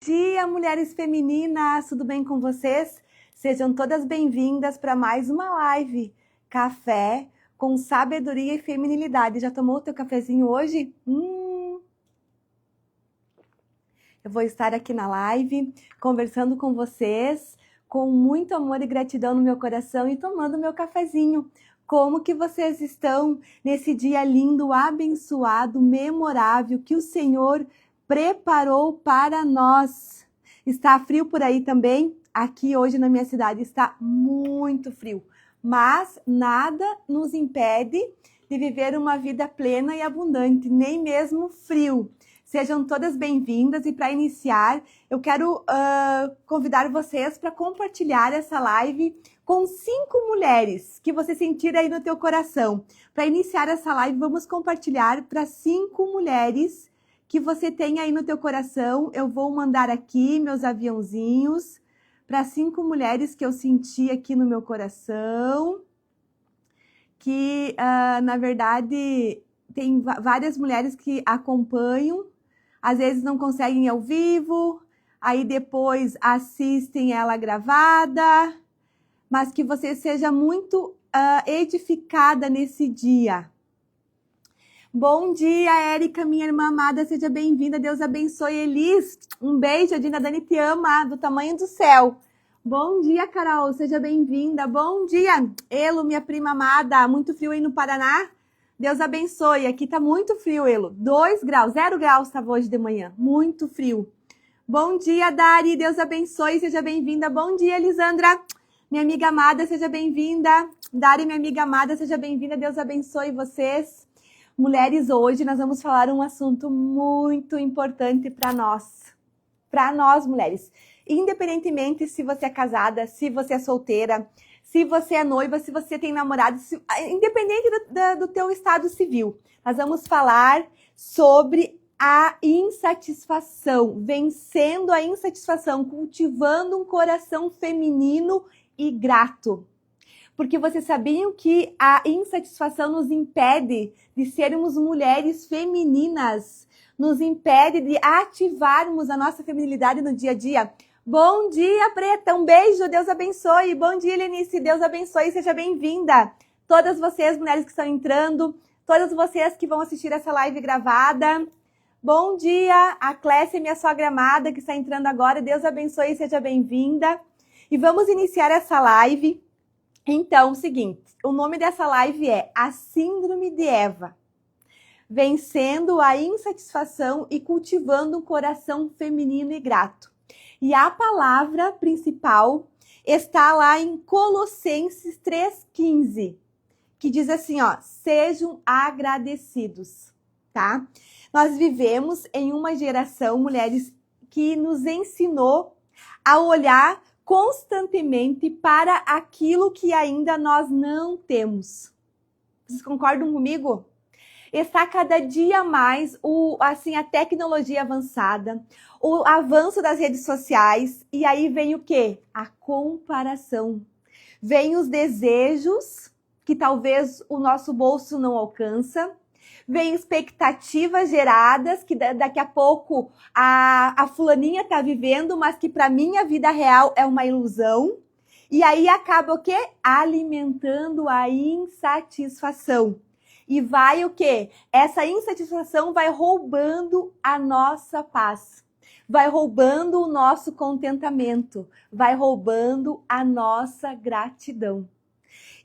Dia, mulheres femininas, tudo bem com vocês? Sejam todas bem-vindas para mais uma live Café com Sabedoria e Feminilidade. Já tomou o teu cafezinho hoje? Eu vou estar aqui na live conversando com vocês com muito amor e gratidão no meu coração e tomando meu cafezinho. Como que vocês estão nesse dia lindo, abençoado, memorável que o Senhor preparou para nós? Está frio por aí também? Aqui hoje na minha cidade está muito frio, mas nada nos impede de viver uma vida plena e abundante, nem mesmo frio. Sejam todas bem-vindas e para iniciar, eu quero convidar vocês para compartilhar essa live com 5 mulheres que você sentir aí no teu coração. Para iniciar essa live, vamos compartilhar para 5 mulheres que você tem aí no teu coração. Eu vou mandar aqui meus aviãozinhos para 5 mulheres que eu senti aqui no meu coração, que na verdade tem várias mulheres que acompanham, às vezes não conseguem ir ao vivo, aí depois assistem ela gravada, mas que você seja muito edificada nesse dia. Bom dia, Érica, minha irmã amada, seja bem-vinda, Deus abençoe. Elis, um beijo, a Dina Dani te ama, do tamanho do céu. Bom dia, Carol, seja bem-vinda. Bom dia, Elo, minha prima amada, muito frio aí no Paraná? Deus abençoe, aqui tá muito frio, Elo, 2 graus, 0 graus estava hoje de manhã, muito frio. Bom dia, Dari, Deus abençoe, seja bem-vinda. Bom dia, Elisandra, minha amiga amada, seja bem-vinda. Dari, minha amiga amada, seja bem-vinda, Deus abençoe vocês. Mulheres, hoje nós vamos falar um assunto muito importante para nós mulheres. Independentemente se você é casada, se você é solteira, se você é noiva, se você tem namorado, independente do teu estado civil, nós vamos falar sobre a insatisfação, vencendo a insatisfação, cultivando um coração feminino e grato. Porque vocês sabiam que a insatisfação nos impede de sermos mulheres femininas, nos impede de ativarmos a nossa feminilidade no dia a dia. Bom dia, Preta, um beijo, Deus abençoe. Bom dia, Lenice, Deus abençoe, seja bem-vinda. Todas vocês, mulheres que estão entrando, todas vocês que vão assistir essa live gravada. Bom dia, a Clécia, minha sogra amada, que está entrando agora, Deus abençoe, seja bem-vinda. E vamos iniciar essa live. Então, o seguinte, o nome dessa live é A Síndrome de Eva, vencendo a insatisfação e cultivando um coração feminino e grato. E a palavra principal está lá em Colossenses 3,15, que diz assim, ó, sejam agradecidos, tá? Nós vivemos em uma geração, mulheres, que nos ensinou a olhar constantemente para aquilo que ainda nós não temos. Vocês concordam comigo? Está cada dia mais a tecnologia avançada, o avanço das redes sociais, e aí vem o quê? A comparação. Vem os desejos que talvez o nosso bolso não alcança, vem expectativas geradas que daqui a pouco a fulaninha está vivendo, mas que para minha vida real é uma ilusão. E aí acaba o quê? Alimentando a insatisfação. E vai o quê? Essa insatisfação vai roubando a nossa paz. Vai roubando o nosso contentamento. Vai roubando a nossa gratidão.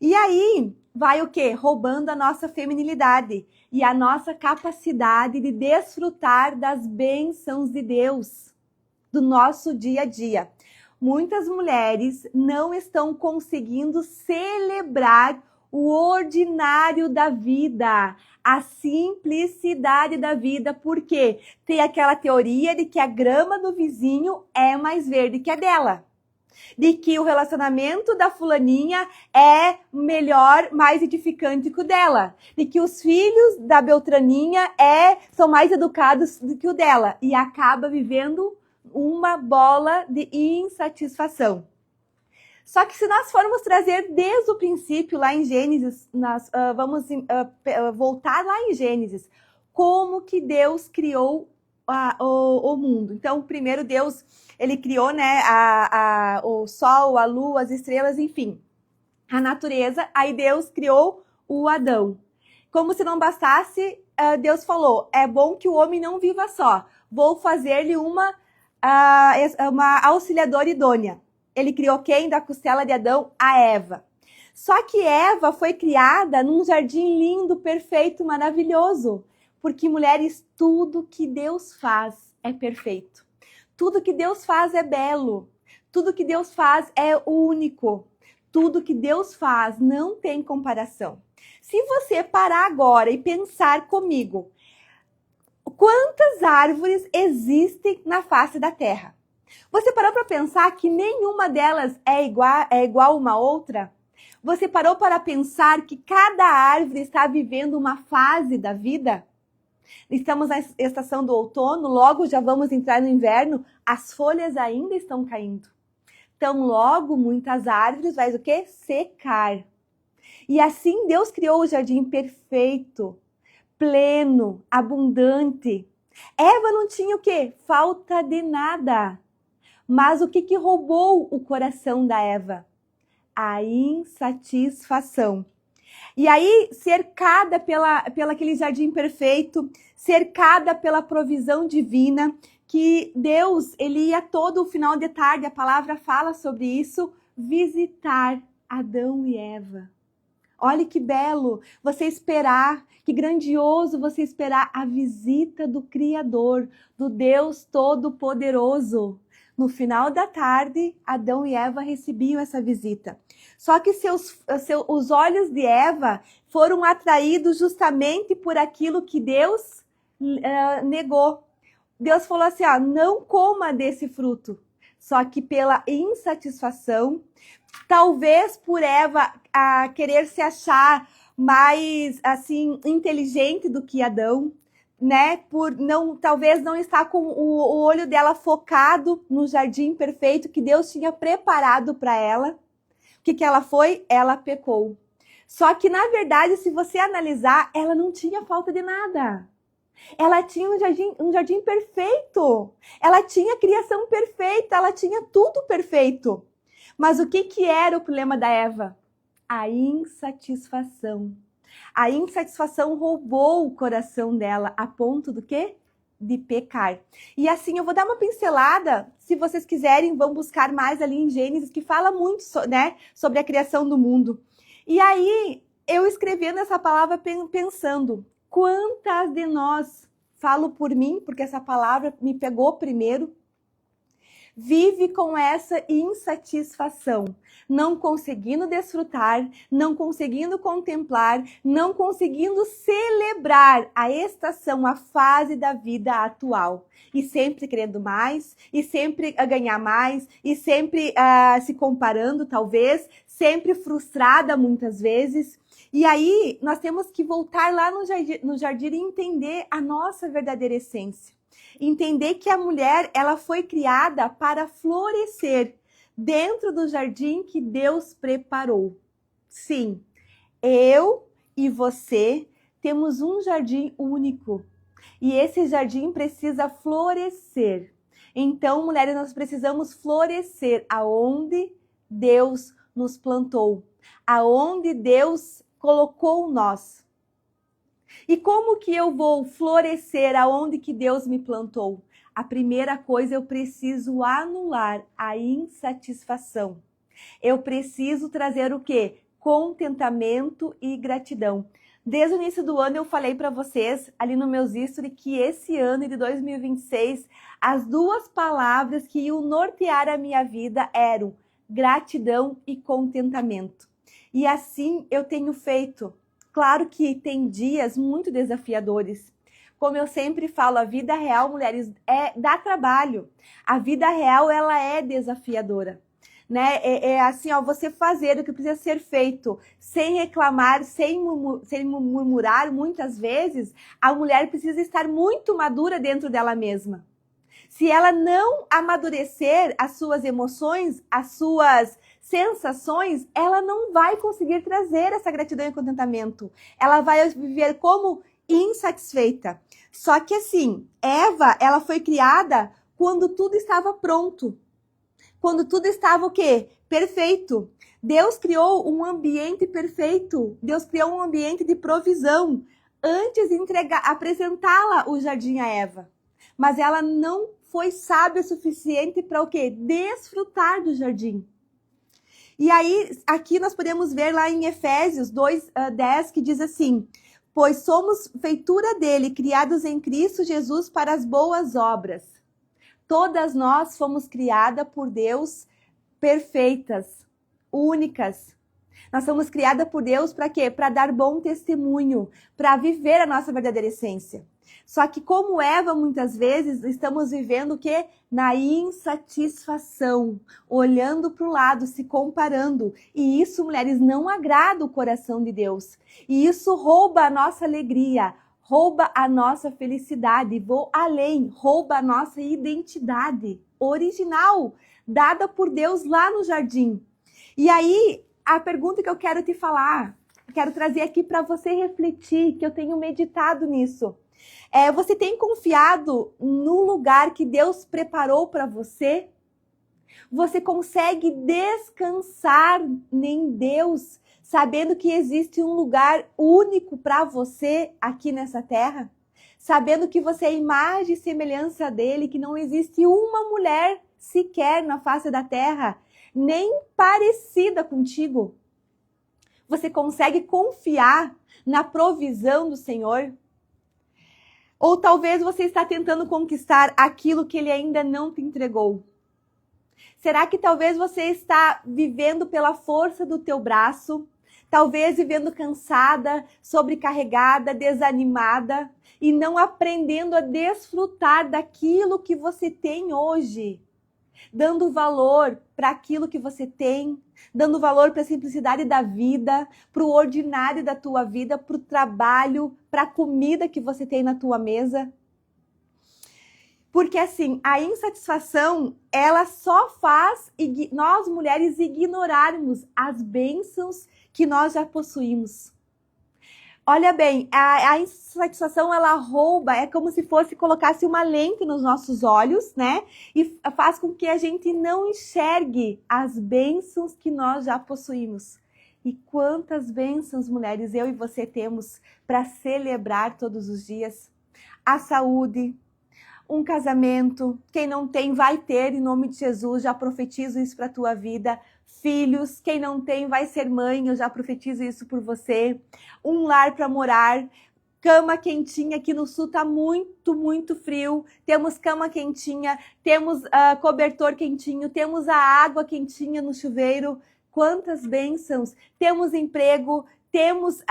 E aí vai o quê? Roubando a nossa feminilidade e a nossa capacidade de desfrutar das bênçãos de Deus, do nosso dia a dia. Muitas mulheres não estão conseguindo celebrar o ordinário da vida, a simplicidade da vida, porque tem aquela teoria de que a grama do vizinho é mais verde que a dela. De que o relacionamento da fulaninha é melhor, mais edificante que o dela. De que os filhos da Beltraninha são mais educados do que o dela. E acaba vivendo uma bola de insatisfação. Só que se nós formos trazer desde o princípio, lá em Gênesis, nós vamos voltar lá em Gênesis, como que Deus criou o mundo. Então, primeiro Deus, ele criou, né, o sol, a lua, as estrelas, enfim, a natureza. Aí Deus criou o Adão. Como se não bastasse, Deus falou, é bom que o homem não viva só, vou fazer-lhe uma auxiliadora idônea. Ele criou quem? Da costela de Adão? A Eva. Só que Eva foi criada num jardim lindo, perfeito, maravilhoso. Porque, mulheres, tudo que Deus faz é perfeito. Tudo que Deus faz é belo. Tudo que Deus faz é único. Tudo que Deus faz não tem comparação. Se você parar agora e pensar comigo, quantas árvores existem na face da Terra? Você parou para pensar que nenhuma delas é igual uma outra? Você parou para pensar que cada árvore está vivendo uma fase da vida? Estamos na estação do outono, logo já vamos entrar no inverno, as folhas ainda estão caindo. Então, logo, muitas árvores vai o quê? Secar. E assim Deus criou o jardim perfeito, pleno, abundante. Eva não tinha o quê? Falta de nada. Mas o que roubou o coração da Eva? A insatisfação. E aí, cercada pela aquele jardim perfeito, cercada pela provisão divina, que Deus, ele ia todo o final de tarde, a palavra fala sobre isso, visitar Adão e Eva. Olha que belo você esperar, que grandioso você esperar a visita do Criador, do Deus Todo-Poderoso. No final da tarde, Adão e Eva recebiam essa visita. Só que os olhos de Eva foram atraídos justamente por aquilo que Deus negou. Deus falou assim, ó, não coma desse fruto. Só que pela insatisfação, talvez por Eva querer se achar mais assim inteligente do que Adão, né? Por talvez não estar com o olho dela focado no jardim perfeito que Deus tinha preparado para ela. O que ela foi? Ela pecou. Só que na verdade, se você analisar, ela não tinha falta de nada. Ela tinha um jardim perfeito. Ela tinha a criação perfeita. Ela tinha tudo perfeito. Mas o que era o problema da Eva? A insatisfação. A insatisfação roubou o coração dela a ponto do quê? De pecar. E assim, eu vou dar uma pincelada, se vocês quiserem, vão buscar mais ali em Gênesis, que fala muito, né, sobre a criação do mundo. E aí, eu escrevendo essa palavra pensando, quantas de nós, falo por mim, porque essa palavra me pegou primeiro, vive com essa insatisfação, não conseguindo desfrutar, não conseguindo contemplar, não conseguindo celebrar a estação, a fase da vida atual. E sempre querendo mais, e sempre ganhar mais, e sempre se comparando, talvez, sempre frustrada muitas vezes. E aí, nós temos que voltar lá no jardim e entender a nossa verdadeira essência. Entender que a mulher, ela foi criada para florescer dentro do jardim que Deus preparou. Sim, eu e você temos um jardim único e esse jardim precisa florescer. Então, mulheres, nós precisamos florescer aonde Deus nos plantou, aonde Deus colocou nós. E como que eu vou florescer aonde que Deus me plantou? A primeira coisa, eu preciso anular a insatisfação. Eu preciso trazer o quê? Contentamento e gratidão. Desde o início do ano eu falei para vocês, ali no meus history, que esse ano de 2026, as duas palavras que iam nortear a minha vida eram gratidão e contentamento. E assim eu tenho feito. Claro que tem dias muito desafiadores. Como eu sempre falo, a vida real, mulheres, dá trabalho. A vida real, ela é desafiadora. Né? É assim, ó, você fazer o que precisa ser feito, sem reclamar, sem murmurar, muitas vezes, a mulher precisa estar muito madura dentro dela mesma. Se ela não amadurecer as suas emoções, as suas sensações, ela não vai conseguir trazer essa gratidão e contentamento. Ela vai viver como insatisfeita. Só que assim, Eva, ela foi criada quando tudo estava pronto. Quando tudo estava o quê? Perfeito. Deus criou um ambiente perfeito. Deus criou um ambiente de provisão antes de apresentá-la o jardim a Eva. Mas ela não foi sábia o suficiente para o quê? Desfrutar do jardim. E aí, aqui nós podemos ver lá em Efésios 2:10, que diz assim: pois somos feitura dele, criados em Cristo Jesus para as boas obras. Todas nós fomos criadas por Deus perfeitas, únicas. Nós somos criadas por Deus para quê? Para dar bom testemunho, para viver a nossa verdadeira essência. Só que como Eva, muitas vezes, estamos vivendo o quê? Na insatisfação, olhando para o lado, se comparando. E isso, mulheres, não agrada o coração de Deus. E isso rouba a nossa alegria, rouba a nossa felicidade. Vou além, rouba a nossa identidade original, dada por Deus lá no jardim. E aí, a pergunta que eu quero te falar, quero trazer aqui para você refletir, que eu tenho meditado nisso. Você tem confiado no lugar que Deus preparou para você? Você consegue descansar em Deus, sabendo que existe um lugar único para você aqui nessa terra? Sabendo que você é imagem e semelhança dele, que não existe uma mulher sequer na face da terra, nem parecida contigo? Você consegue confiar na provisão do Senhor? Ou talvez você está tentando conquistar aquilo que ele ainda não te entregou? Será que talvez você está vivendo pela força do teu braço? Talvez vivendo cansada, sobrecarregada, desanimada e não aprendendo a desfrutar daquilo que você tem hoje? Dando valor para aquilo que você tem, dando valor para a simplicidade da vida, para o ordinário da tua vida, para o trabalho, para a comida que você tem na tua mesa. Porque assim, a insatisfação, ela só faz nós mulheres ignorarmos as bênçãos que nós já possuímos. Olha bem, a insatisfação, ela rouba, é como se colocasse uma lente nos nossos olhos, né? E faz com que a gente não enxergue as bênçãos que nós já possuímos. E quantas bênçãos, mulheres, eu e você temos para celebrar todos os dias? A saúde, um casamento, quem não tem vai ter, em nome de Jesus, já profetizo isso para a tua vida. Filhos, quem não tem vai ser mãe, eu já profetizo isso por você. Um lar para morar, cama quentinha, aqui no sul tá muito, muito frio. Temos cama quentinha, temos cobertor quentinho, temos a água quentinha no chuveiro. Quantas bênçãos! Temos emprego, temos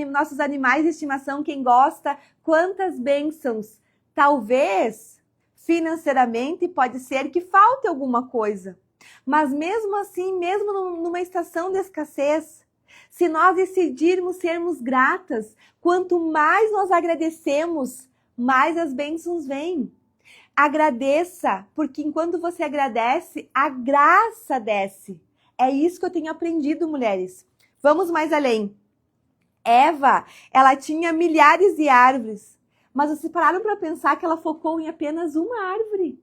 nossos animais de estimação, quem gosta. Quantas bênçãos! Talvez financeiramente pode ser que falte alguma coisa, mas mesmo assim, mesmo numa estação de escassez, se nós decidirmos sermos gratas, quanto mais nós agradecemos, mais as bênçãos vêm. Agradeça, porque enquanto você agradece, a graça desce. É isso que eu tenho aprendido, mulheres. Vamos mais além. Eva, ela tinha milhares de árvores, mas vocês pararam para pensar que ela focou em apenas uma árvore?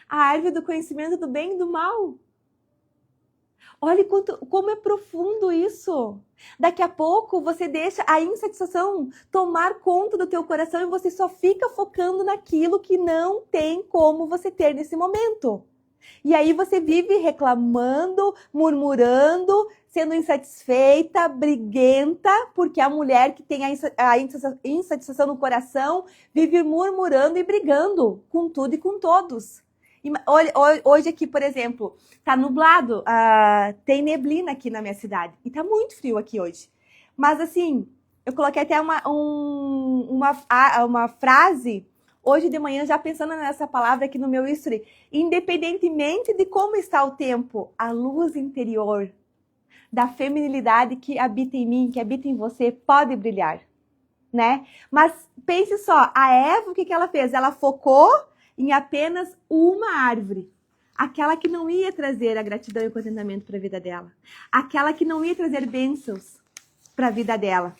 A árvore do conhecimento do bem e do mal. Olha como é profundo isso. Daqui a pouco você deixa a insatisfação tomar conta do teu coração e você só fica focando naquilo que não tem como você ter nesse momento. E aí você vive reclamando, murmurando, sendo insatisfeita, briguenta, porque a mulher que tem a insatisfação no coração vive murmurando e brigando com tudo e com todos. Hoje aqui, por exemplo, tá nublado, tem neblina aqui na minha cidade e tá muito frio aqui hoje. Mas assim, eu coloquei até uma frase hoje de manhã, já pensando nessa palavra aqui no meu history. Independentemente de como está o tempo, a luz interior da feminilidade que habita em mim, que habita em você, pode brilhar, né? Mas pense só, a Eva, o que ela fez? Ela focou em apenas uma árvore. Aquela que não ia trazer a gratidão e o contentamento para a vida dela. Aquela que não ia trazer bênçãos para a vida dela.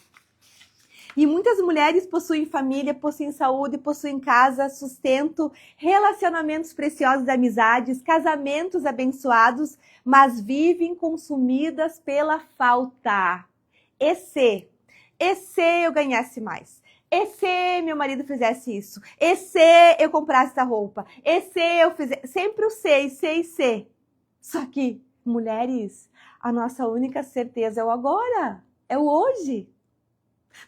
E muitas mulheres possuem família, possuem saúde, possuem casa, sustento, relacionamentos preciosos de amizades, casamentos abençoados, mas vivem consumidas pela falta. E se eu ganhasse mais? E se meu marido fizesse isso? E se eu comprasse essa roupa? E se eu fizesse... Sempre o se. Só que, mulheres, a nossa única certeza é o agora, é o hoje.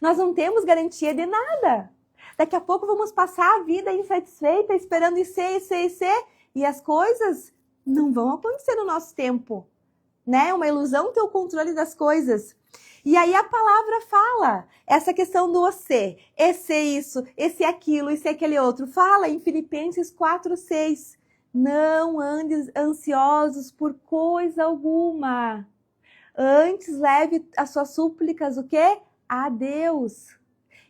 Nós não temos garantia de nada. Daqui a pouco vamos passar a vida insatisfeita, esperando e e as coisas não vão acontecer no nosso tempo. Né? Uma ilusão ter o controle das coisas. E aí a palavra fala, essa questão do você, esse isso, esse aquilo, esse aquele outro. Fala em Filipenses 4:6. Não andes ansiosos por coisa alguma. Antes leve as suas súplicas, o quê? A Deus.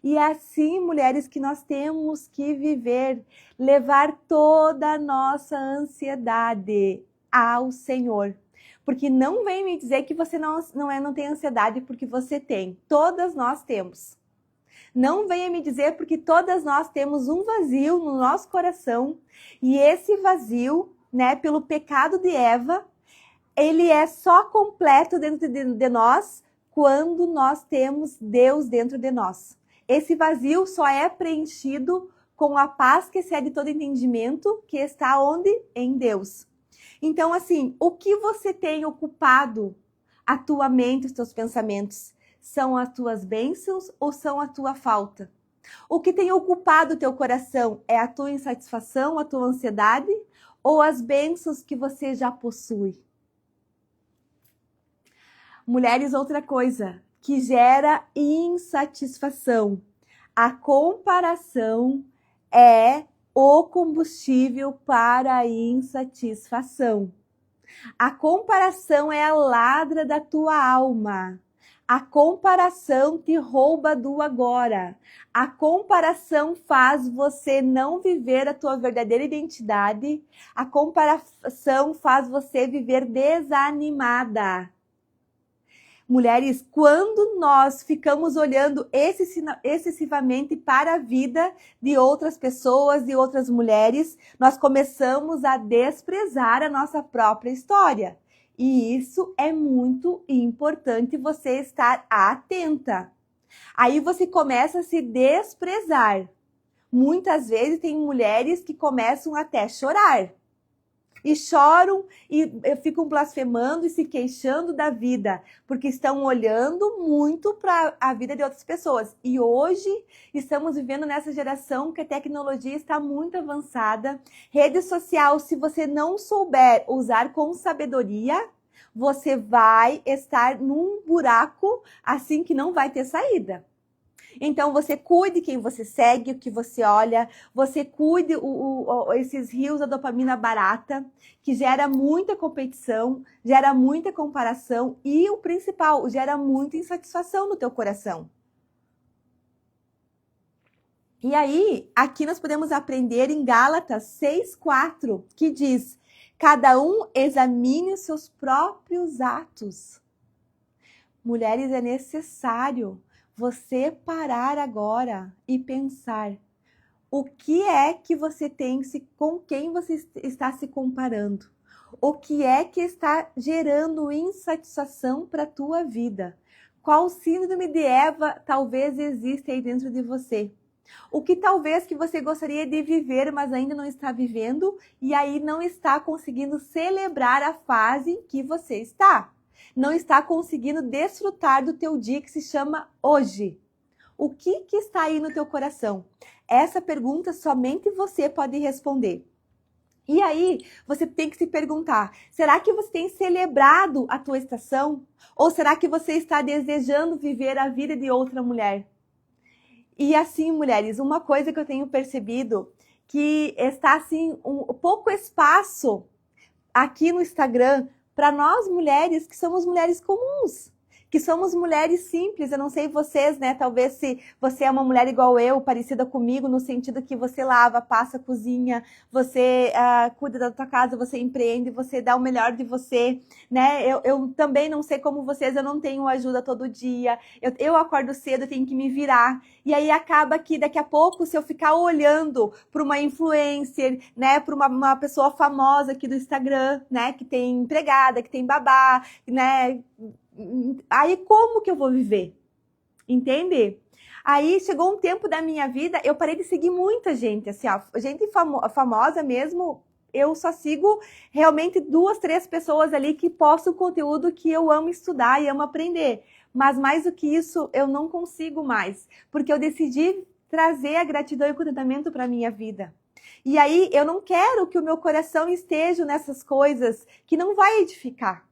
E é assim, mulheres, que nós temos que viver, levar toda a nossa ansiedade ao Senhor. Porque não vem me dizer que você não tem ansiedade, porque você tem. Todas nós temos. Não venha me dizer, porque todas nós temos um vazio no nosso coração. E esse vazio, né, pelo pecado de Eva, ele é só completo dentro de nós quando nós temos Deus dentro de nós. Esse vazio só é preenchido com a paz que excede todo entendimento, que está onde? Em Deus. Então, assim, o que você tem ocupado a tua mente, os teus pensamentos? São as tuas bênçãos ou são a tua falta? O que tem ocupado o teu coração é a tua insatisfação, a tua ansiedade ou as bênçãos que você já possui? Mulheres, outra coisa que gera insatisfação. A comparação é o combustível para a insatisfação. A comparação é a ladra da tua alma. A comparação te rouba do agora. A comparação faz você não viver a tua verdadeira identidade. A comparação faz você viver desanimada. Mulheres, quando nós ficamos olhando excessivamente para a vida de outras pessoas, de outras mulheres, nós começamos a desprezar a nossa própria história. E isso é muito importante você estar atenta. Aí você começa a se desprezar. Muitas vezes tem mulheres que começam até a chorar. E choram e ficam blasfemando e se queixando da vida, porque estão olhando muito para a vida de outras pessoas. E hoje estamos vivendo nessa geração que a tecnologia está muito avançada. Rede social, se você não souber usar com sabedoria, você vai estar num buraco assim que não vai ter saída. Então, você cuide quem você segue, o que você olha, você cuide esses rios da dopamina barata, que gera muita competição, gera muita comparação e, o principal, gera muita insatisfação no teu coração. E aí, aqui nós podemos aprender em Gálatas 6:4, que diz: cada um examine os seus próprios atos. Mulheres, é necessário você parar agora e pensar o que é que você tem, com quem você está se comparando. O que é que está gerando insatisfação para a tua vida? Qual síndrome de Eva talvez exista aí dentro de você? O que talvez que você gostaria de viver, mas ainda não está vivendo e aí não está conseguindo celebrar a fase em que você está. Não está conseguindo desfrutar do teu dia que se chama hoje. O que está aí no teu coração? Essa pergunta somente você pode responder. E aí, você tem que se perguntar, será que você tem celebrado a tua estação? Ou será que você está desejando viver a vida de outra mulher? E assim, mulheres, uma coisa que eu tenho percebido, que está assim, pouco espaço aqui no Instagram, para nós mulheres que somos mulheres comuns, que somos mulheres simples. Eu não sei vocês, né? Talvez se você é uma mulher igual eu, parecida comigo, no sentido que você lava, passa, cozinha, você cuida da tua casa, você empreende, você dá o melhor de você, né? Eu também não sei como vocês, eu não tenho ajuda todo dia, eu acordo cedo, tenho que me virar, e aí acaba que daqui a pouco, se eu ficar olhando para uma influencer, né, para uma pessoa famosa aqui do Instagram, né, que tem empregada, que tem babá, né, aí como que eu vou viver? Entende? Aí chegou um tempo da minha vida, eu parei de seguir muita gente, assim, ó, gente famosa mesmo. Eu só sigo realmente 2, 3 pessoas ali que postam conteúdo que eu amo estudar e amo aprender. Mas mais do que isso, eu não consigo mais, porque eu decidi trazer a gratidão e o contentamento para a minha vida. E aí eu não quero que o meu coração esteja nessas coisas que não vai edificar.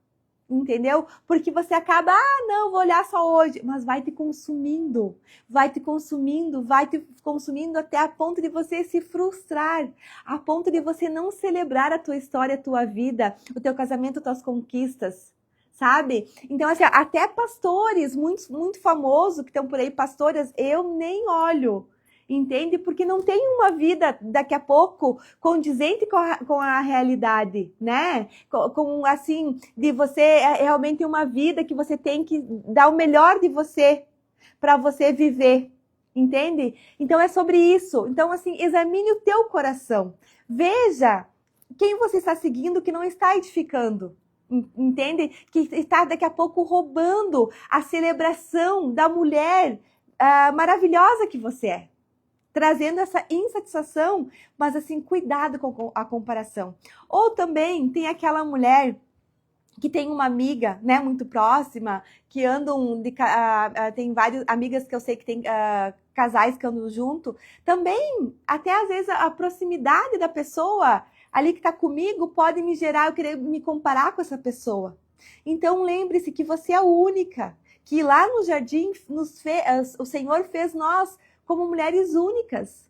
Entendeu? Porque você acaba, não, vou olhar só hoje, mas vai te consumindo, vai te consumindo até a ponto de você se frustrar, a ponto de você não celebrar a tua história, a tua vida, o teu casamento, as tuas conquistas, sabe? Então, assim, até pastores muito famosos que estão por aí, pastoras, eu nem olho. Entende? Porque não tem uma vida, daqui a pouco, condizente com a realidade, né? Assim, de você realmente uma vida que você tem que dar o melhor de você para você viver, entende? Então é sobre isso. Então, assim, examine o teu coração. Veja quem você está seguindo que não está edificando. Entende? Que está daqui a pouco roubando a celebração da mulher maravilhosa que você é. Trazendo essa insatisfação, mas assim, cuidado com a comparação. Ou também tem aquela mulher que tem uma amiga, né, muito próxima, que andam, tem várias amigas que eu sei que tem casais que andam junto, também, até às vezes a proximidade da pessoa ali que está comigo pode me gerar, eu querer me comparar com essa pessoa. Então lembre-se que você é única, que lá no jardim o Senhor fez nós como mulheres únicas.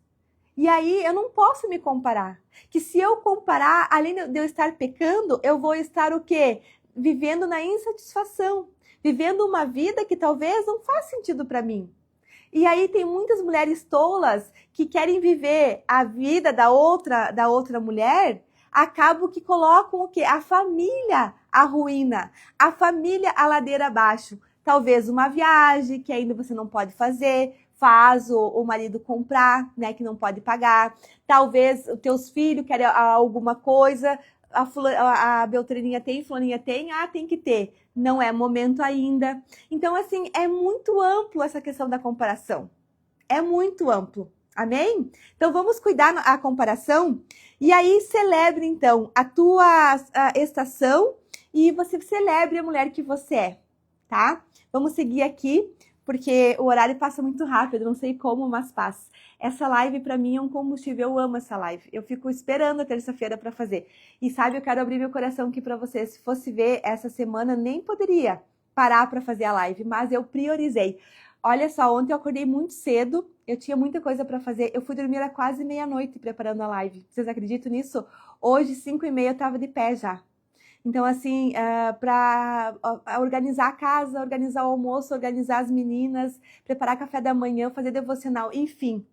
E aí eu não posso me comparar. Que se eu comparar, além de eu estar pecando, eu vou estar o quê? Vivendo na insatisfação. Vivendo uma vida que talvez não faz sentido para mim. E aí tem muitas mulheres tolas que querem viver a vida da outra mulher, acabam que colocam o quê? A família à ruína, a família à ladeira abaixo. Talvez uma viagem que ainda você não pode fazer, faz o marido comprar, né, que não pode pagar. Talvez os teus filhos querem alguma coisa, a Beltraninha tem, Fulaninha tem, tem que ter. Não é momento ainda. Então, assim, é muito amplo essa questão da comparação. É muito amplo. Amém? Então, vamos cuidar a comparação. E aí, celebre, então, a tua estação e você celebre a mulher que você é, tá? Vamos seguir aqui, porque o horário passa muito rápido, não sei como, mas passa. Essa live para mim é um combustível, eu amo essa live. Eu fico esperando a terça-feira para fazer. E sabe, eu quero abrir meu coração aqui para você. Se fosse ver essa semana, nem poderia parar para fazer a live, mas eu priorizei. Olha só, ontem eu acordei muito cedo, eu tinha muita coisa para fazer. Eu fui dormir a quase meia-noite preparando a live. Vocês acreditam nisso? Hoje, 5h30, eu estava de pé já. Então, assim, para organizar a casa, organizar o almoço, organizar as meninas, preparar café da manhã, fazer devocional, enfim.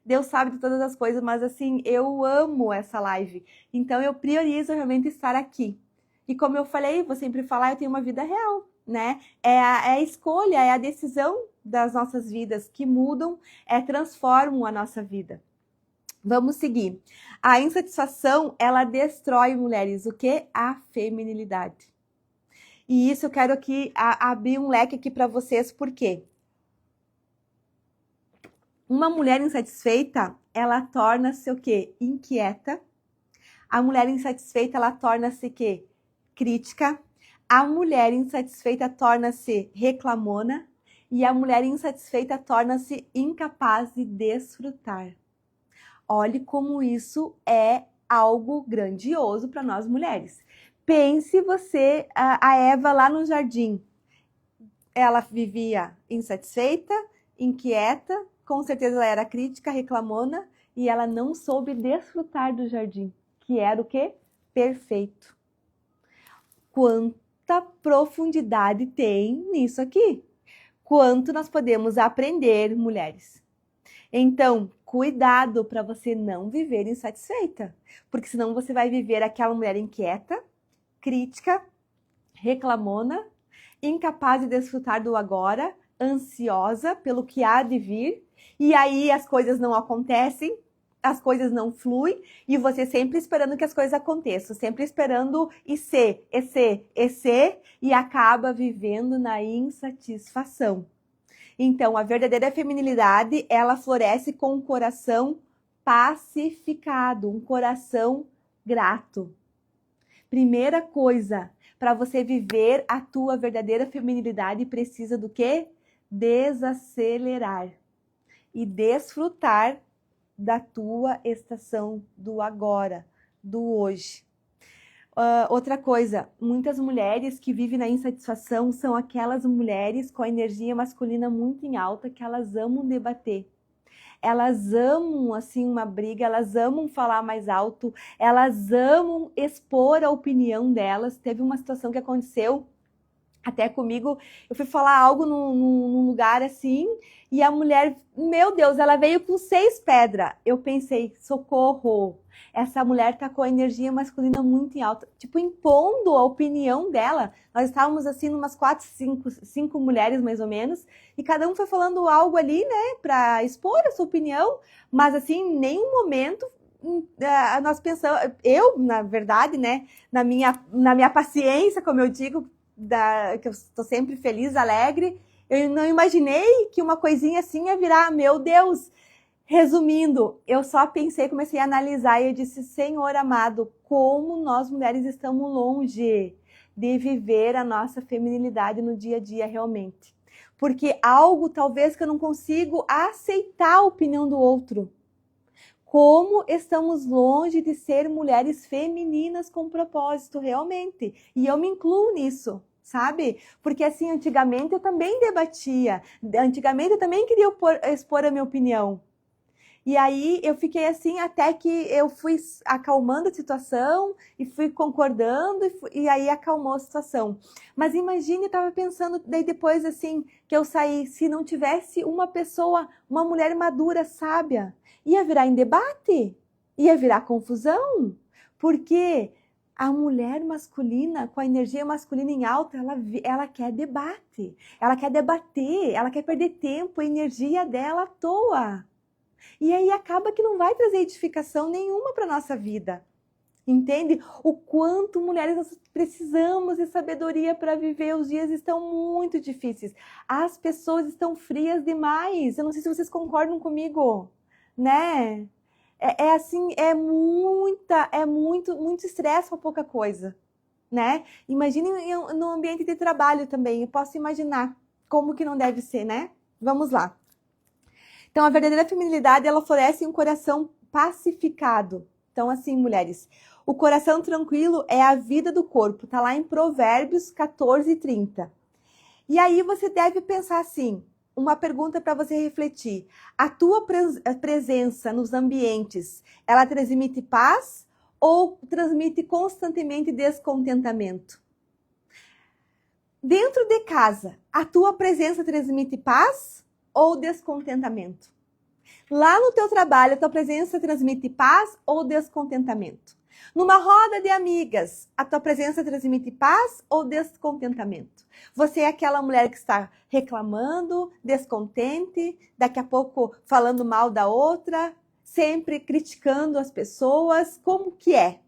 Deus sabe de todas as coisas, mas assim, eu amo essa live. Então, eu priorizo realmente estar aqui. E como eu falei, vou sempre falar, eu tenho uma vida real, né? É a escolha, é a decisão das nossas vidas que mudam, transformam a nossa vida. Vamos seguir. A insatisfação, ela destrói, mulheres, o quê? A feminilidade. E isso eu quero aqui abrir um leque aqui para vocês, por quê? Uma mulher insatisfeita, ela torna-se o quê? Inquieta. A mulher insatisfeita, ela torna-se o quê? Crítica. A mulher insatisfeita torna-se reclamona. E a mulher insatisfeita torna-se incapaz de desfrutar. Olhe como isso é algo grandioso para nós mulheres. Pense você, a Eva lá no jardim. Ela vivia insatisfeita, inquieta, com certeza ela era crítica, reclamona, e ela não soube desfrutar do jardim, que era o quê? Perfeito. profundidade tem nisso aqui. Quanto nós podemos aprender, mulheres. Então, cuidado para você não viver insatisfeita, porque senão você vai viver aquela mulher inquieta, crítica, reclamona, incapaz de desfrutar do agora, ansiosa pelo que há de vir, e aí as coisas não acontecem, as coisas não fluem, e você sempre esperando que as coisas aconteçam, sempre esperando e acaba vivendo na insatisfação. Então, a verdadeira feminilidade, ela floresce com um coração pacificado, um coração grato. Primeira coisa, para você viver a tua verdadeira feminilidade, precisa do quê? Desacelerar e desfrutar da tua estação do agora, do hoje. Outra coisa, muitas mulheres que vivem na insatisfação são aquelas mulheres com a energia masculina muito em alta, que elas amam debater. Elas amam, assim, uma briga, elas amam falar mais alto, elas amam expor a opinião delas. Teve uma situação que aconteceu até comigo, eu fui falar algo num lugar assim, e a mulher, meu Deus, ela veio com 6 pedras. Eu pensei, socorro, essa mulher tá com a energia masculina muito em alta, tipo, impondo a opinião dela. Nós estávamos assim, umas 4, 5 mulheres mais ou menos, e cada um foi falando algo ali, né, para expor a sua opinião, mas assim, em nenhum momento nós pensamos, eu, na verdade, né, na minha paciência, como eu digo, que eu estou sempre feliz, alegre, eu não imaginei que uma coisinha assim ia virar, meu Deus. Resumindo, eu só pensei, comecei a analisar e eu disse, Senhor amado, como nós mulheres estamos longe de viver a nossa feminilidade no dia a dia realmente. Porque algo talvez que eu não consigo aceitar a opinião do outro. Como estamos longe de ser mulheres femininas com propósito, realmente. E eu me incluo nisso, sabe? Porque assim, antigamente eu também debatia. Antigamente eu também queria expor a minha opinião. E aí eu fiquei assim até que eu fui acalmando a situação e fui concordando e aí acalmou a situação. Mas imagine, eu estava pensando daí depois assim que eu saí, se não tivesse uma pessoa, uma mulher madura, sábia, ia virar em debate, ia virar confusão, porque a mulher masculina, com a energia masculina em alta, ela quer debate, ela quer debater, ela quer perder tempo, a energia dela à toa. E aí acaba que não vai trazer edificação nenhuma para a nossa vida. Entende? O quanto mulheres nós precisamos de sabedoria para viver. Os dias estão muito difíceis. As pessoas estão frias demais. Eu não sei se vocês concordam comigo, né? Assim, muito estresse para pouca coisa, né? Imagine no ambiente de trabalho também. Eu posso imaginar como que não deve ser, né? Vamos lá. Então, a verdadeira feminilidade, ela floresce em um coração pacificado. Então, assim, mulheres, o coração tranquilo é a vida do corpo. Tá lá em Provérbios 14:30. E aí você deve pensar assim, uma pergunta para você refletir. A tua presença nos ambientes, ela transmite paz ou transmite constantemente descontentamento? Dentro de casa, a tua presença transmite paz ou descontentamento? Lá no teu trabalho, a tua presença transmite paz ou descontentamento? Numa roda de amigas, a tua presença transmite paz ou descontentamento? Você é aquela mulher que está reclamando, descontente, daqui a pouco falando mal da outra, sempre criticando as pessoas, como que é?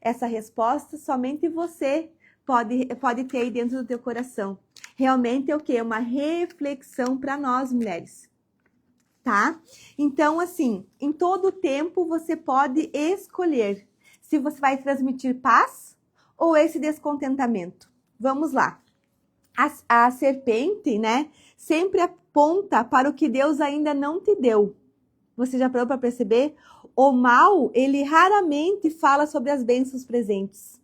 Essa resposta somente você pode ter aí dentro do teu coração. Realmente é o quê? Uma reflexão para nós, mulheres. Tá? Então, assim, em todo tempo você pode escolher se você vai transmitir paz ou esse descontentamento. Vamos lá. A serpente, né, sempre aponta para o que Deus ainda não te deu. Você já parou para perceber? O mal, ele raramente fala sobre as bênçãos presentes.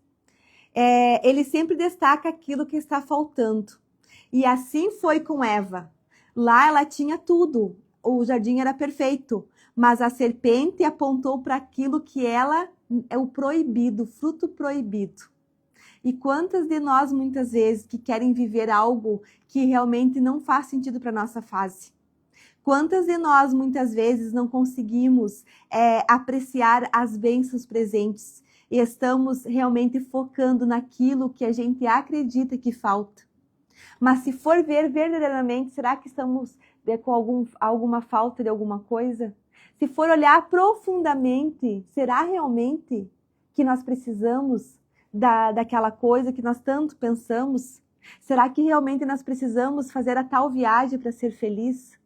Ele sempre destaca aquilo que está faltando. E assim foi com Eva. Lá ela tinha tudo. O jardim era perfeito. Mas a serpente apontou para aquilo que ela é o proibido, o fruto proibido. E quantas de nós, muitas vezes, que querem viver algo que realmente não faz sentido para a nossa fase? Quantas de nós, muitas vezes, não conseguimos apreciar as bênçãos presentes e estamos realmente focando naquilo que a gente acredita que falta? Mas se for ver verdadeiramente, será que estamos com alguma falta de alguma coisa? Se for olhar profundamente, será realmente que nós precisamos daquela coisa que nós tanto pensamos? Será que realmente nós precisamos fazer a tal viagem para ser feliz?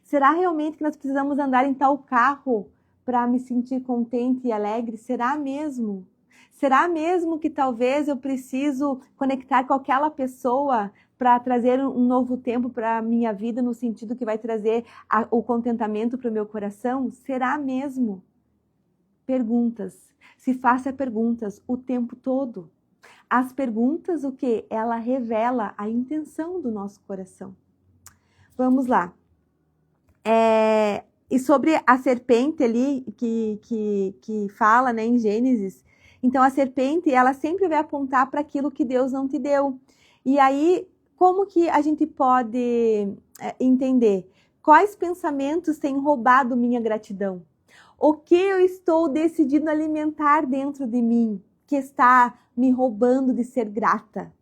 Será realmente que nós precisamos andar em tal carro para me sentir contente e alegre? Será mesmo? Será mesmo que talvez eu preciso conectar com aquela pessoa para trazer um novo tempo para a minha vida, no sentido que vai trazer o contentamento para o meu coração? Será mesmo? Perguntas. Se faça perguntas o tempo todo. As perguntas, o que? Ela revela a intenção do nosso coração. Vamos lá. E sobre a serpente ali, que fala, né, em Gênesis, então a serpente, ela sempre vai apontar para aquilo que Deus não te deu. E aí, como que a gente pode entender? Quais pensamentos têm roubado minha gratidão? O que eu estou decidindo alimentar dentro de mim, que está me roubando de ser grata?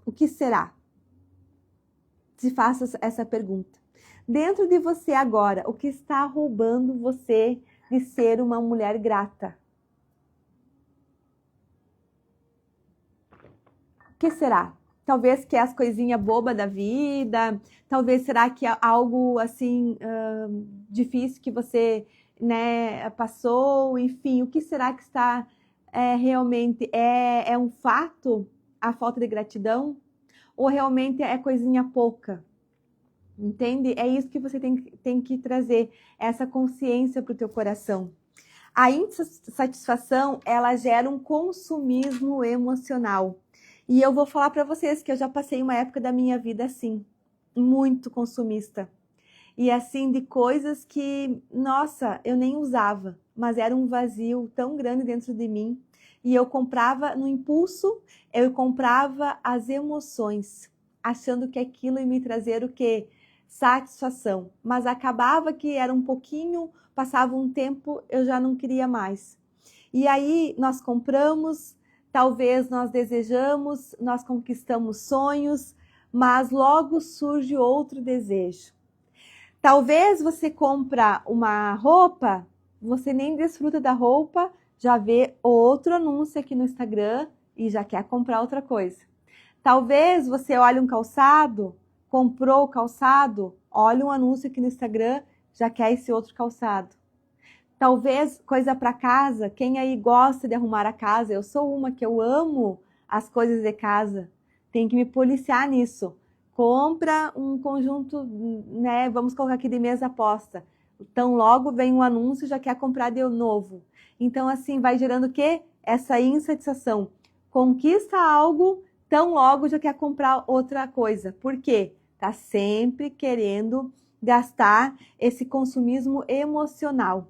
O que será? Se faça essa pergunta. Dentro de você agora, o que está roubando você de ser uma mulher grata? O que será? Talvez que é as coisinhas bobas da vida, talvez será que é algo assim difícil que você, né, passou, enfim, o que será que está realmente, é um fato a falta de gratidão? Ou realmente é coisinha pouca? Entende? É isso que você tem que trazer, essa consciência para o teu coração. A insatisfação, ela gera um consumismo emocional. E eu vou falar para vocês que eu já passei uma época da minha vida assim, muito consumista. E assim, de coisas que, nossa, eu nem usava, mas era um vazio tão grande dentro de mim. E eu comprava no impulso, eu comprava as emoções, achando que aquilo ia me trazer o quê? Satisfação. Mas acabava que era um pouquinho, passava um tempo, eu já não queria mais. E aí nós compramos, talvez nós desejamos, nós conquistamos sonhos, mas logo surge outro desejo. Talvez você compra uma roupa, você nem desfruta da roupa, já vê outro anúncio aqui no Instagram e já quer comprar outra coisa. Talvez você olhe um calçado, comprou o calçado, olha um anúncio aqui no Instagram, já quer esse outro calçado. Talvez coisa para casa, quem aí gosta de arrumar a casa? Eu sou uma que eu amo as coisas de casa, tem que me policiar nisso. Compra um conjunto, né? Vamos colocar aqui de mesa aposta. Então logo vem um anúncio, já quer comprar de novo. Então assim vai gerando o quê? Essa insatisfação. Conquista algo, tão logo já quer comprar outra coisa. Por quê? Tá sempre querendo gastar esse consumismo emocional.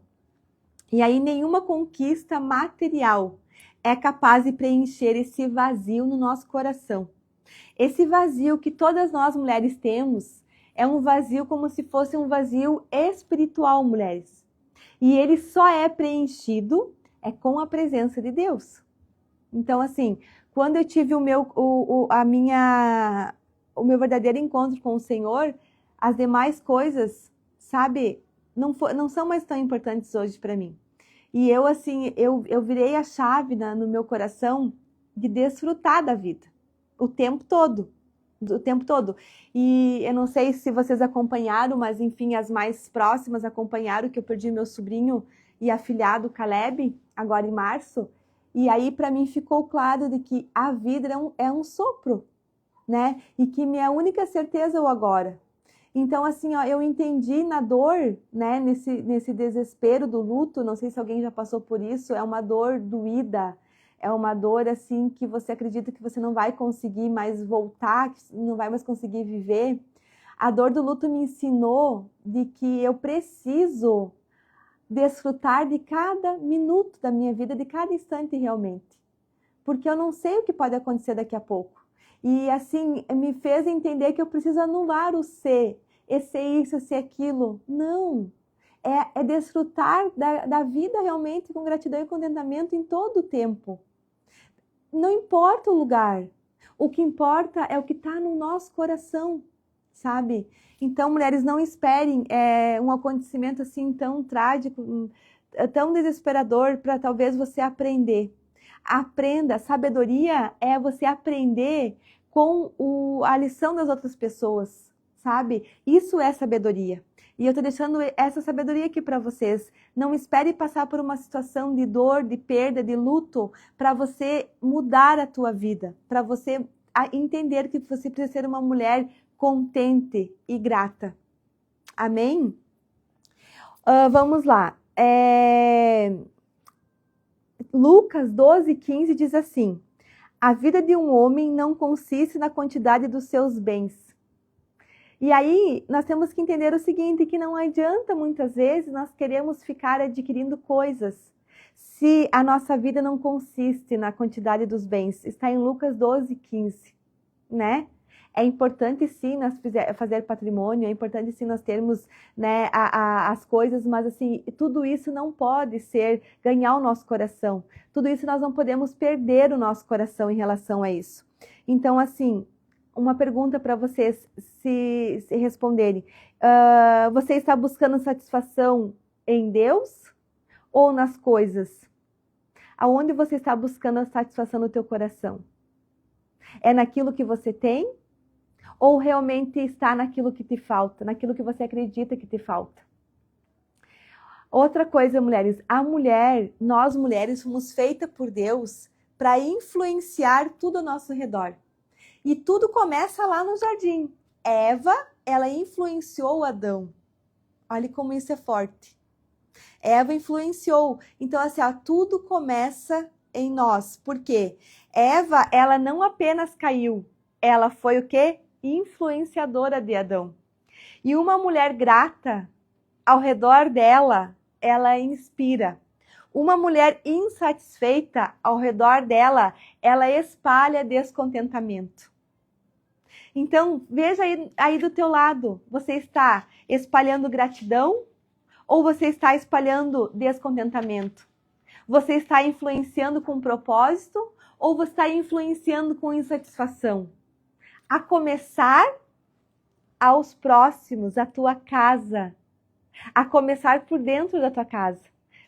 E aí nenhuma conquista material é capaz de preencher esse vazio no nosso coração. Esse vazio que todas nós mulheres temos é um vazio como se fosse um vazio espiritual, mulheres. E ele só é preenchido com a presença de Deus. Então, assim, quando eu tive o meu verdadeiro encontro com o Senhor, as demais coisas, sabe, não são mais tão importantes hoje para mim. E eu, assim, eu virei a chave no meu coração de desfrutar da vida. O tempo todo. E eu não sei se vocês acompanharam, mas enfim, as mais próximas acompanharam que eu perdi meu sobrinho e afilhado Caleb, agora em março. E aí para mim ficou claro de que a vida é um sopro, né? E que minha única certeza é o agora. Então, assim, ó, eu entendi na dor, né, nesse desespero do luto, não sei se alguém já passou por isso, é uma dor doída, é uma dor, assim, que você acredita que você não vai conseguir mais voltar, que não vai mais conseguir viver. A dor do luto me ensinou de que eu preciso desfrutar de cada minuto da minha vida, de cada instante realmente. porque eu não sei o que pode acontecer daqui a pouco. E assim, me fez entender que eu preciso anular o ser, esse isso, esse aquilo. Não! É desfrutar da vida realmente com gratidão e contentamento em todo o tempo. Não importa o lugar. O que importa é o que está no nosso coração, sabe? Então, mulheres, não esperem um acontecimento assim tão trágico, tão desesperador para talvez você aprender. Aprenda, sabedoria é você aprender com a lição das outras pessoas, sabe? Isso é sabedoria. E eu estou deixando essa sabedoria aqui para vocês. Não espere passar por uma situação de dor, de perda, de luto, para você mudar a tua vida, para você entender que você precisa ser uma mulher contente e grata. Amém? Vamos lá. Lucas 12:15 diz assim: a vida de um homem não consiste na quantidade dos seus bens. E aí, nós temos que entender o seguinte, que não adianta muitas vezes nós queremos ficar adquirindo coisas se a nossa vida não consiste na quantidade dos bens. Está em Lucas 12:15, né? É importante sim nós fazer patrimônio, é importante sim nós termos, né, as coisas, mas assim, tudo isso não pode ganhar o nosso coração. Tudo isso nós não podemos perder o nosso coração em relação a isso. Então, assim, uma pergunta para vocês se responderem. Você está buscando satisfação em Deus ou nas coisas? Aonde você está buscando a satisfação no teu coração? É naquilo que você tem? Ou realmente está naquilo que te falta? Naquilo que você acredita que te falta? Outra coisa, mulheres. Nós mulheres fomos feitas por Deus para influenciar tudo ao nosso redor. E tudo começa lá no jardim. Eva, ela influenciou Adão. Olha como isso é forte. Eva influenciou. Então, assim, tudo começa em nós. Por quê? Eva, ela não apenas caiu, ela foi o quê? Influenciadora de Adão. E uma mulher grata, ao redor dela, ela inspira. Uma mulher insatisfeita, ao redor dela, ela espalha descontentamento. Então, veja aí do teu lado, você está espalhando gratidão ou você está espalhando descontentamento? Você está influenciando com propósito ou você está influenciando com insatisfação? A começar aos próximos, a tua casa. A começar por dentro da tua casa.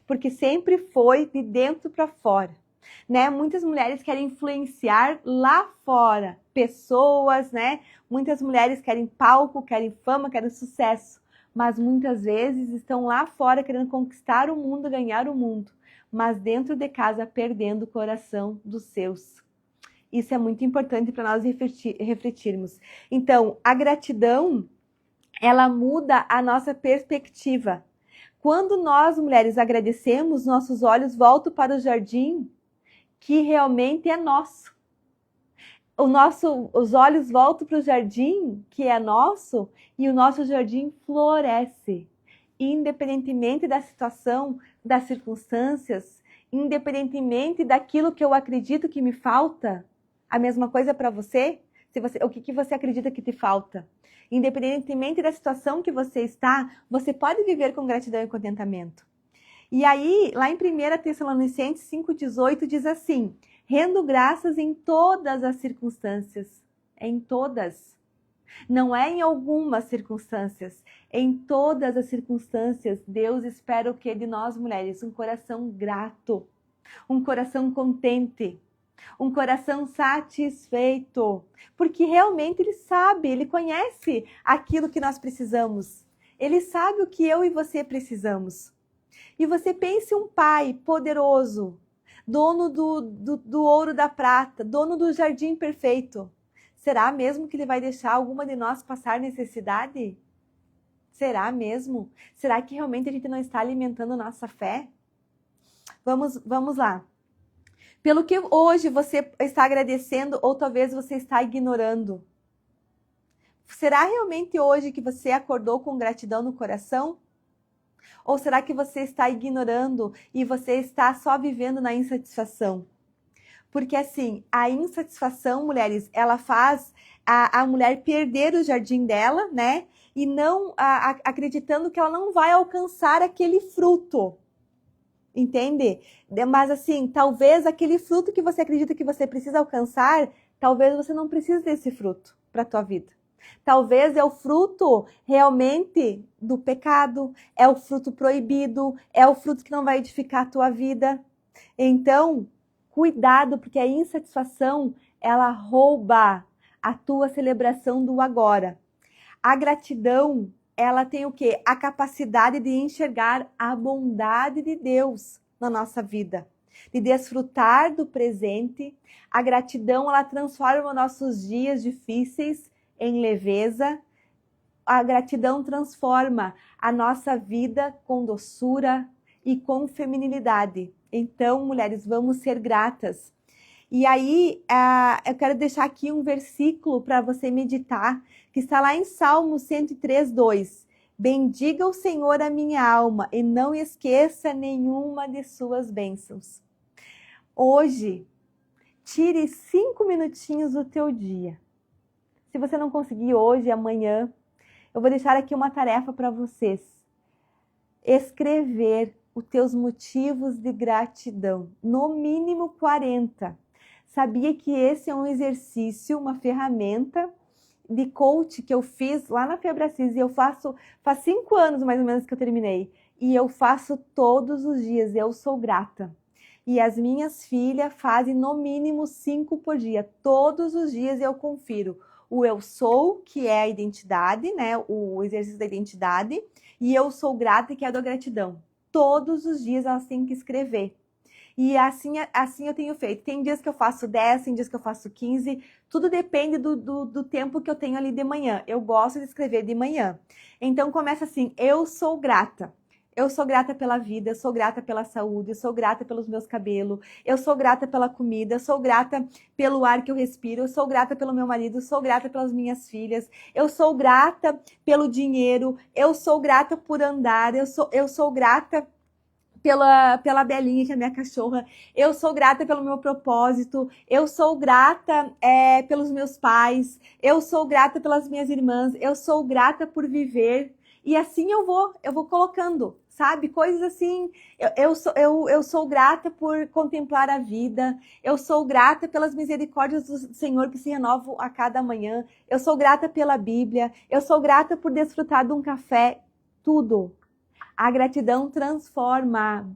Porque sempre foi de dentro para fora. Né? Muitas mulheres querem influenciar lá fora pessoas, né? Muitas mulheres querem palco, querem fama, querem sucesso, mas muitas vezes estão lá fora querendo conquistar o mundo, ganhar o mundo, mas dentro de casa perdendo o coração dos seus. Isso é muito importante para nós refletirmos. Então, a gratidão, ela muda a nossa perspectiva. Quando nós, mulheres, agradecemos, nossos olhos voltam para o jardim que realmente é nosso. Os olhos voltam para o jardim que é nosso e o nosso jardim floresce. Independentemente da situação, das circunstâncias, independentemente daquilo que eu acredito que me falta, a mesma coisa para você? O que você acredita que te falta? Independentemente da situação que você está, você pode viver com gratidão e contentamento. E aí, lá em 1 Tessalonicenses 5,18 diz assim: rendo graças em todas as circunstâncias. Em todas. Não é em algumas circunstâncias. Em todas as circunstâncias, Deus espera o que de nós, mulheres? Um coração grato. Um coração contente. Um coração satisfeito. Porque realmente Ele sabe, Ele conhece aquilo que nós precisamos. Ele sabe o que eu e você precisamos. E você pense um pai poderoso, dono do ouro da prata, dono do jardim perfeito. Será mesmo que ele vai deixar alguma de nós passar necessidade? Será mesmo? Será que realmente a gente não está alimentando a nossa fé? Vamos lá. Pelo que hoje você está agradecendo ou talvez você está ignorando? Será realmente hoje que você acordou com gratidão no coração? Ou será que você está ignorando e você está só vivendo na insatisfação? Porque assim, a insatisfação, mulheres, ela faz a mulher perder o jardim dela, né? E não acreditando que ela não vai alcançar aquele fruto. Entende? Mas assim, talvez aquele fruto que você acredita que você precisa alcançar, talvez você não precise desse fruto para a tua vida. Talvez é o fruto realmente do pecado, é o fruto proibido, é o fruto que não vai edificar a tua vida. Então, cuidado, porque a insatisfação, ela rouba a tua celebração do agora. A gratidão, ela tem o quê? A capacidade de enxergar a bondade de Deus na nossa vida, de desfrutar do presente. A gratidão, ela transforma nossos dias difíceis em leveza. A gratidão transforma a nossa vida com doçura e com feminilidade. Então, mulheres, vamos ser gratas. E aí, eu quero deixar aqui um versículo para você meditar, que está lá em Salmo 103, 2. Bendiga o Senhor a minha alma e não esqueça nenhuma de suas bênçãos. Hoje, tire 5 minutinhos do teu dia. Se você não conseguir hoje, amanhã, eu vou deixar aqui uma tarefa para vocês. Escrever os teus motivos de gratidão, no mínimo 40. Sabia que esse é um exercício, uma ferramenta de coach que eu fiz lá na Febracis e eu faço, faz 5 anos mais ou menos que eu terminei. E eu faço todos os dias, eu sou grata. E as minhas filhas fazem no mínimo 5 por dia. Todos os dias eu confiro o eu sou, que é a identidade, né? O exercício da identidade. E eu sou grata, que é a da gratidão. Todos os dias elas têm que escrever. E assim eu tenho feito. Tem dias que eu faço 10, tem dias que eu faço 15. Tudo depende do tempo que eu tenho ali de manhã. Eu gosto de escrever de manhã. Então começa assim, eu sou grata. Eu sou grata pela vida, eu sou grata pela saúde, eu sou grata pelos meus cabelos, eu sou grata pela comida, eu sou grata pelo ar que eu respiro, eu sou grata pelo meu marido, eu sou grata pelas minhas filhas, eu sou grata pelo dinheiro, eu sou grata por andar, eu sou grata pela Belinha, que é a minha cachorra, eu sou grata pelo meu propósito, eu sou grata pelos meus pais, eu sou grata pelas minhas irmãs, eu sou grata por viver, e assim eu vou colocando, sabe? Coisas assim, eu sou grata por contemplar a vida, eu sou grata pelas misericórdias do Senhor que se renovam a cada manhã, eu sou grata pela Bíblia, eu sou grata por desfrutar de um café, tudo. A gratidão transforma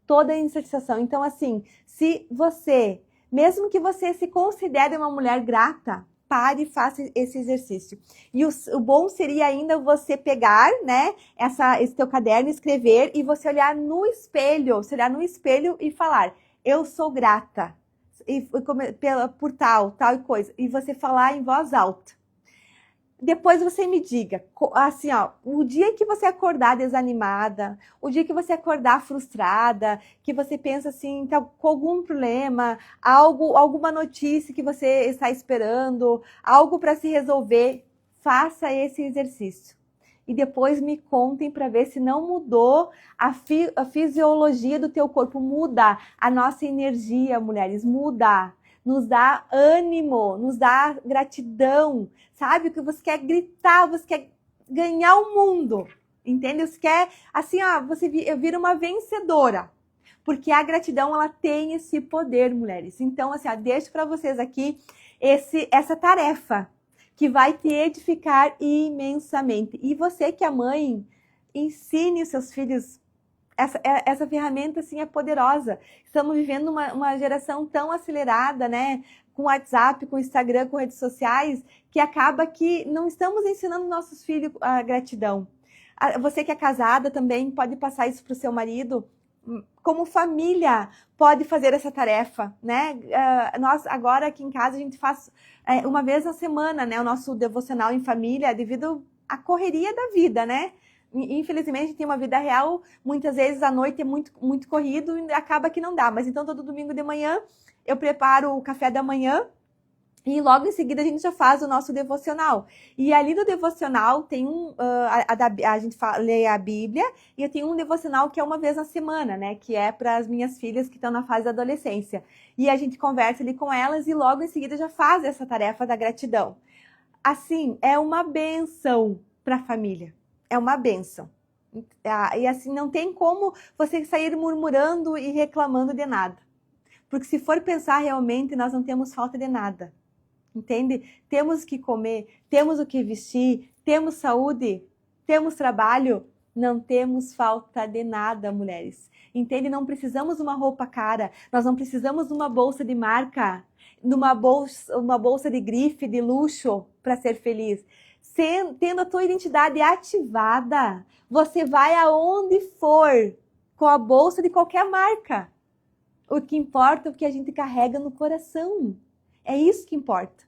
toda a insatisfação. Então, assim, se você, mesmo que você se considere uma mulher grata, pare e faça esse exercício. E o bom seria ainda você pegar, né, esse teu caderno, escrever e você olhar no espelho, e falar, eu sou grata por tal e coisa. E você falar em voz alta. Depois você me diga, assim, ó, o dia que você acordar desanimada, o dia que você acordar frustrada, que você pensa assim, tá com algum problema, alguma notícia que você está esperando, algo para se resolver, faça esse exercício. E depois me contem para ver se não mudou a fisiologia do teu corpo, muda a nossa energia, mulheres, muda. Nos dá ânimo, nos dá gratidão, sabe? Que você quer gritar, você quer ganhar o mundo, entende? Você quer, assim, ó, você vira uma vencedora, porque a gratidão, ela tem esse poder, mulheres. Então, assim, ó, deixo para vocês aqui essa tarefa, que vai te edificar imensamente. E você que é mãe, ensine os seus filhos. Essa ferramenta, assim, é poderosa. Estamos vivendo uma geração tão acelerada, né? Com WhatsApp, com Instagram, com redes sociais, que acaba que não estamos ensinando nossos filhos a gratidão. Você que é casada também pode passar isso para o seu marido. Como família, pode fazer essa tarefa, né? Nós, agora, aqui em casa, a gente faz uma vez na semana, né? O nosso devocional em família, devido à correria da vida, né? Infelizmente, a gente tem uma vida real, muitas vezes à noite é muito, muito corrido e acaba que não dá. Mas então, todo domingo de manhã, eu preparo o café da manhã E logo em seguida a gente já faz o nosso devocional. E ali no devocional tem a gente lê a Bíblia, e eu tenho um devocional que é uma vez na semana, né? Que é para as minhas filhas que estão na fase da adolescência. E a gente conversa ali com elas e logo em seguida já faz essa tarefa da gratidão. Assim, é uma benção para a família. É uma benção. E assim, não tem como você sair murmurando e reclamando de nada. Porque se for pensar realmente, nós não temos falta de nada. Entende? Temos o que comer, temos o que vestir, temos saúde, temos trabalho, não temos falta de nada, mulheres. Entende? Não precisamos de uma roupa cara, nós não precisamos de uma bolsa de marca, de uma bolsa de grife, de luxo para ser feliz. Tendo a tua identidade ativada, você vai aonde for com a bolsa de qualquer marca. O que importa é o que a gente carrega no coração. É isso que importa.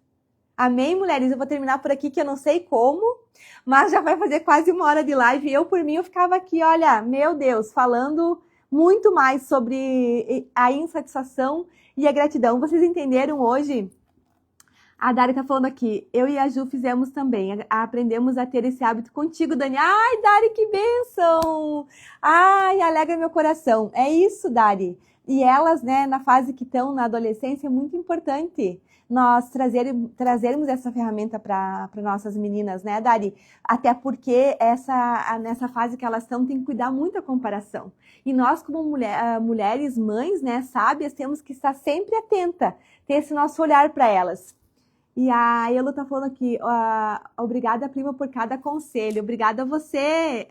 Amém, mulheres? Eu vou terminar por aqui, que eu não sei como, mas já vai fazer quase 1 hora de live. Por mim, eu ficava aqui, olha, meu Deus, falando muito mais sobre a insatisfação e a gratidão. Vocês entenderam hoje? A Dari tá falando aqui, eu e a Ju fizemos também, aprendemos a ter esse hábito contigo, Dani. Ai, Dari, que bênção! Ai, alegra meu coração. É isso, Dari. E elas, né, na fase que estão na adolescência, é muito importante nós trazermos essa ferramenta para nossas meninas, né, Dari? Até porque nessa fase que elas estão, tem que cuidar muito da comparação. E nós, como mulheres, mães, né, sábias, temos que estar sempre atenta, ter esse nosso olhar para elas. E a Elo tá falando aqui, obrigada, prima, por cada conselho. Obrigada a você,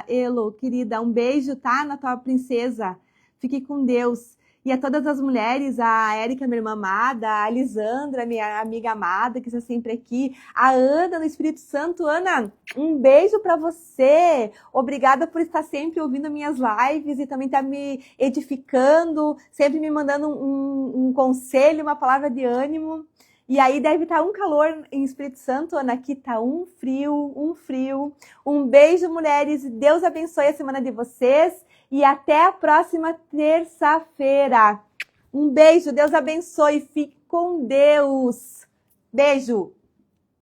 Elo, querida. Um beijo, tá? Na tua princesa. Fique com Deus. E a todas as mulheres, a Érica, minha irmã amada, a Lisandra, minha amiga amada, que está sempre aqui, a Ana, no Espírito Santo. Ana, um beijo para você. Obrigada por estar sempre ouvindo minhas lives e também estar me edificando, sempre me mandando um conselho, uma palavra de ânimo. E aí deve estar um calor em Espírito Santo, Ana, aqui tá um frio, um frio. Um beijo, mulheres, Deus abençoe a semana de vocês e até a próxima terça-feira. Um beijo, Deus abençoe, fique com Deus. Beijo!